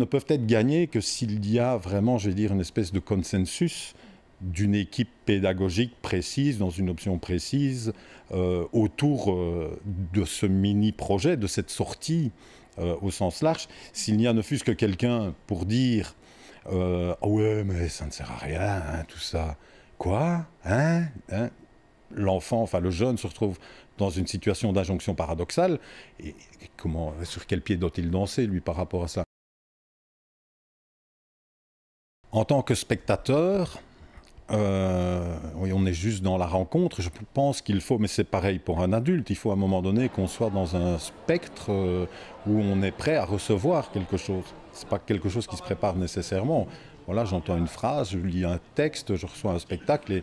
peuvent être gagnés que s'il y a vraiment, je vais dire, une espèce de consensus d'une équipe pédagogique précise, dans une option précise, autour de ce mini-projet, de cette sortie au sens large. S'il n'y a ne fût-ce que quelqu'un pour dire « Ah ouais, mais ça ne sert à rien, hein, tout ça. Quoi hein l'enfant, enfin le jeune, se retrouve dans une situation d'injonction paradoxale. Et sur quel pied doit-il danser, lui, par rapport à ça? En tant que spectateur, oui, on est juste dans la rencontre. Je pense qu'il faut, mais c'est pareil pour un adulte, il faut à un moment donné qu'on soit dans un spectre où on est prêt à recevoir quelque chose. Ce n'est pas quelque chose qui se prépare nécessairement. Voilà, j'entends une phrase, je lis un texte, je reçois un spectacle et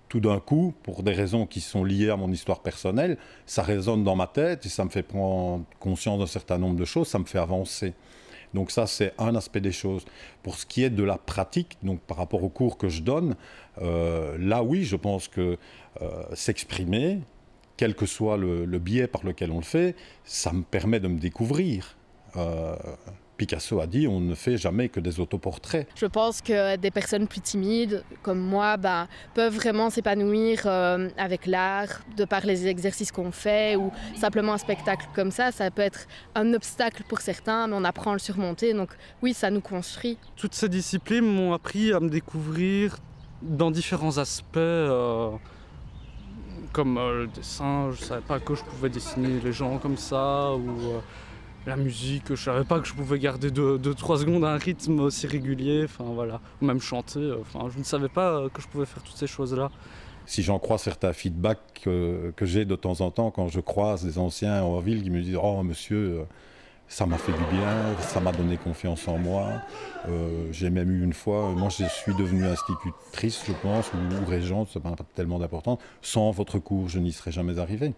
tout d'un coup, pour des raisons qui sont liées à mon histoire personnelle, ça résonne dans ma tête et ça me fait prendre conscience d'un certain nombre de choses, ça me fait avancer. Donc ça, c'est un aspect des choses. Pour ce qui est de la pratique, donc par rapport aux cours que je donne, là oui, je pense que s'exprimer, quel que soit le biais par lequel on le fait, ça me permet de me découvrir. Picasso a dit, on ne fait jamais que des autoportraits. Je pense que des personnes plus timides, comme moi, peuvent vraiment s'épanouir avec l'art, de par les exercices qu'on fait, ou simplement un spectacle comme ça. Ça peut être un obstacle pour certains, mais on apprend à le surmonter. Donc oui, ça nous construit. Toutes ces disciplines m'ont appris à me découvrir dans différents aspects, comme le dessin. Je ne savais pas que je pouvais dessiner les gens comme ça, ou la musique, je savais pas que je pouvais garder 2-3 secondes à un rythme aussi régulier, enfin voilà, ou même chanter, je ne savais pas que je pouvais faire toutes ces choses-là. Si j'en crois certains feedbacks que j'ai de temps en temps quand je croise des anciens en ville qui me disent « Oh monsieur, ça m'a fait du bien, ça m'a donné confiance en moi. J'ai même eu une fois, moi je suis devenue institutrice je pense, ou régente, ça n'a pas tellement d'importance. Sans votre cours, je n'y serais jamais arrivé. »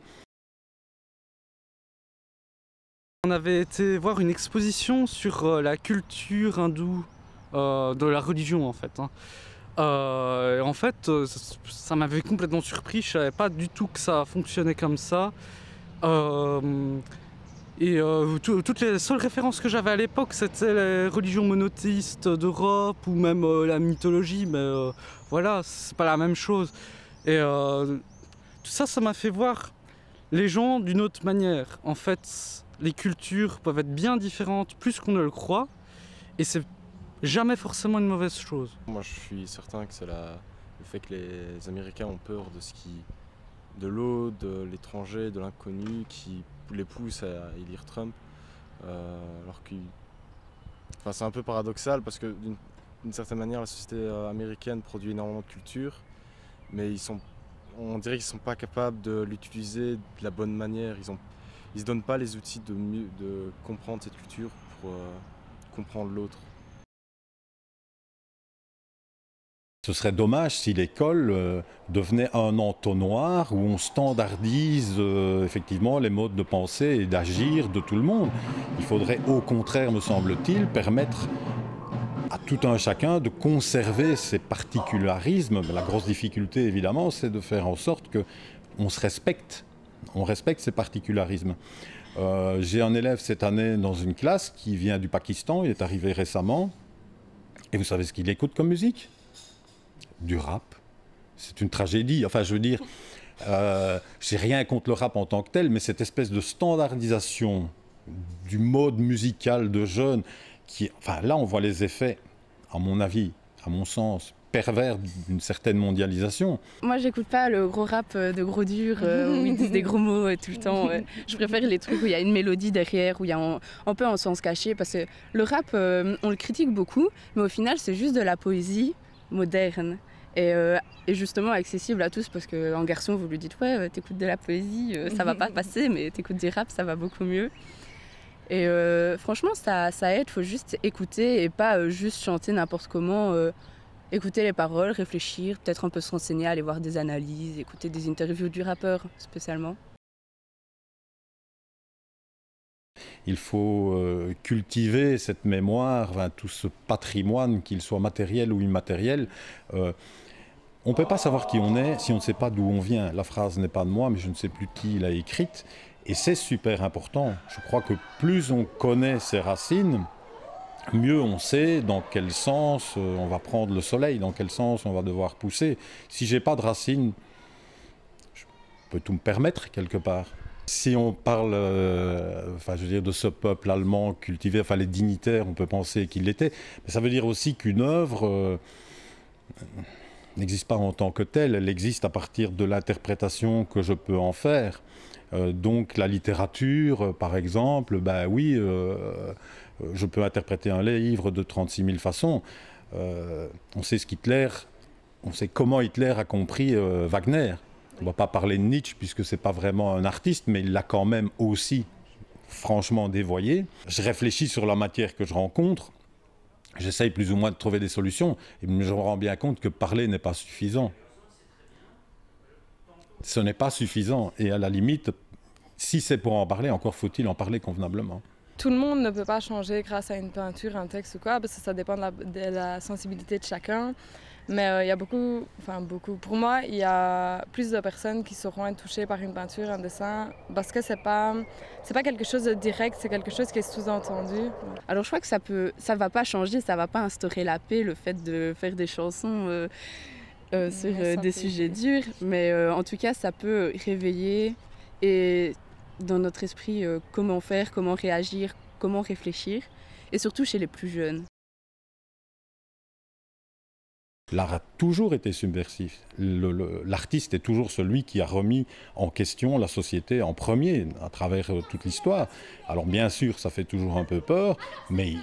On avait été voir une exposition sur la culture hindoue, de la religion en fait. En fait, ça m'avait complètement surpris, je savais pas du tout que ça fonctionnait comme ça. Toutes les seules références que j'avais à l'époque, c'était les religions monothéistes d'Europe ou même la mythologie, mais voilà, c'est pas la même chose. Et tout ça, ça m'a fait voir les gens d'une autre manière. En fait, les cultures peuvent être bien différentes, plus qu'on ne le croit, et c'est jamais forcément une mauvaise chose. Moi, je suis certain que c'est le fait que les Américains ont peur de l'autre, de l'étranger, de l'inconnu, qui les pousse à élire Trump. Alors que, c'est un peu paradoxal parce que d'une certaine manière, la société américaine produit énormément de culture, mais on dirait qu'ils ne sont pas capables de l'utiliser de la bonne manière. Ils ne se donnent pas les outils de comprendre cette culture pour comprendre l'autre. Ce serait dommage si l'école devenait un entonnoir où on standardise effectivement les modes de pensée et d'agir de tout le monde. Il faudrait au contraire, me semble-t-il, permettre à tout un chacun de conserver ses particularismes. La grosse difficulté, évidemment, c'est de faire en sorte qu'on se respecte. On respecte ses particularismes. J'ai un élève cette année dans une classe qui vient du Pakistan, il est arrivé récemment. Et vous savez ce qu'il écoute comme musique ? Du rap. C'est une tragédie. Enfin, je veux dire, j'ai rien contre le rap en tant que tel, mais cette espèce de standardisation du mode musical de jeunes, là, on voit les effets, à mon avis, à mon sens, pervers d'une certaine mondialisation. Moi, j'écoute pas le gros rap de gros dur où ils disent des gros mots tout le temps. Je préfère les trucs où il y a une mélodie derrière, où il y a un peu un sens caché, parce que le rap, on le critique beaucoup, mais au final, c'est juste de la poésie moderne. Et justement accessible à tous, parce qu'en garçon, vous lui dites « Ouais, t'écoutes de la poésie, ça va pas passer, mais t'écoutes du rap, ça va beaucoup mieux. » Et franchement, ça aide, faut juste écouter et pas juste chanter n'importe comment. Écouter les paroles, réfléchir, peut-être un peu se renseigner, aller voir des analyses, écouter des interviews du rappeur spécialement. Il faut cultiver cette mémoire, tout ce patrimoine, qu'il soit matériel ou immatériel. On ne peut pas savoir qui on est si on ne sait pas d'où on vient. La phrase n'est pas de moi, mais je ne sais plus qui l'a écrite. Et c'est super important. Je crois que plus on connaît ses racines, mieux on sait dans quel sens on va prendre le soleil, dans quel sens on va devoir pousser. Si j'ai pas de racines, je peux tout me permettre quelque part. Si on parle je veux dire, de ce peuple allemand cultivé, enfin les dignitaires, on peut penser qu'il l'était, mais ça veut dire aussi qu'une œuvre n'existe pas en tant que telle, elle existe à partir de l'interprétation que je peux en faire. Donc la littérature, par exemple, oui, je peux interpréter un livre de 36 000 façons. On sait comment Hitler a compris Wagner. On ne va pas parler de Nietzsche puisque ce n'est pas vraiment un artiste, mais il l'a quand même aussi franchement dévoyé. Je réfléchis sur la matière que je rencontre. J'essaye plus ou moins de trouver des solutions, et je me rends bien compte que parler n'est pas suffisant. Ce n'est pas suffisant, et à la limite, si c'est pour en parler, encore faut-il en parler convenablement. Tout le monde ne peut pas changer grâce à une peinture, un texte ou quoi, parce que ça dépend de la sensibilité de chacun. Mais il y a beaucoup, pour moi, il y a plus de personnes qui sauront être touchées par une peinture, un dessin, parce que c'est pas quelque chose de direct, c'est quelque chose qui est sous-entendu. Alors je crois que ça va pas changer, ça va pas instaurer la paix, le fait de faire des chansons sur des sujets durs, mais en tout cas ça peut réveiller et dans notre esprit comment faire, comment réagir, comment réfléchir, et surtout chez les plus jeunes. L'art a toujours été subversif. L'artiste est toujours celui qui a remis en question la société en premier, à travers toute l'histoire. Alors bien sûr, ça fait toujours un peu peur, mais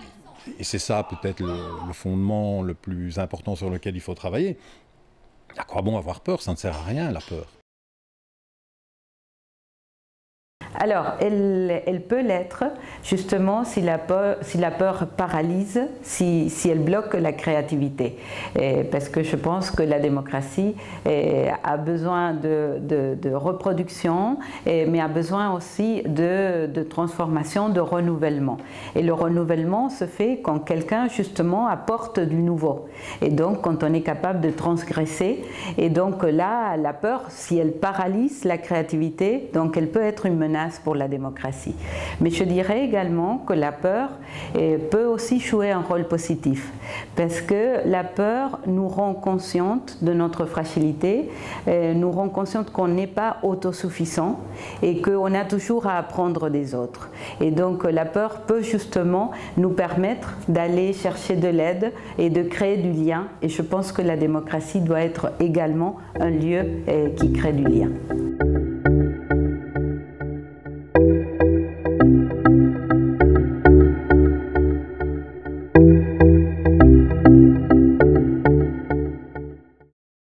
et c'est ça peut-être le fondement le plus important sur lequel il faut travailler. À quoi bon avoir peur? Ça ne sert à rien, la peur. Alors, elle peut l'être, justement, si la peur paralyse, si elle bloque la créativité. Parce que je pense que la démocratie a besoin de reproduction, mais a besoin aussi de transformation, de renouvellement. Et le renouvellement se fait quand quelqu'un, justement, apporte du nouveau. Et donc, quand on est capable de transgresser. Et donc là, la peur, si elle paralyse la créativité, donc elle peut être une menace pour la démocratie. Mais je dirais également que la peur peut aussi jouer un rôle positif, parce que la peur nous rend consciente de notre fragilité, nous rend consciente qu'on n'est pas autosuffisant et qu'on a toujours à apprendre des autres. Et donc la peur peut justement nous permettre d'aller chercher de l'aide et de créer du lien. Et je pense que la démocratie doit être également un lieu qui crée du lien.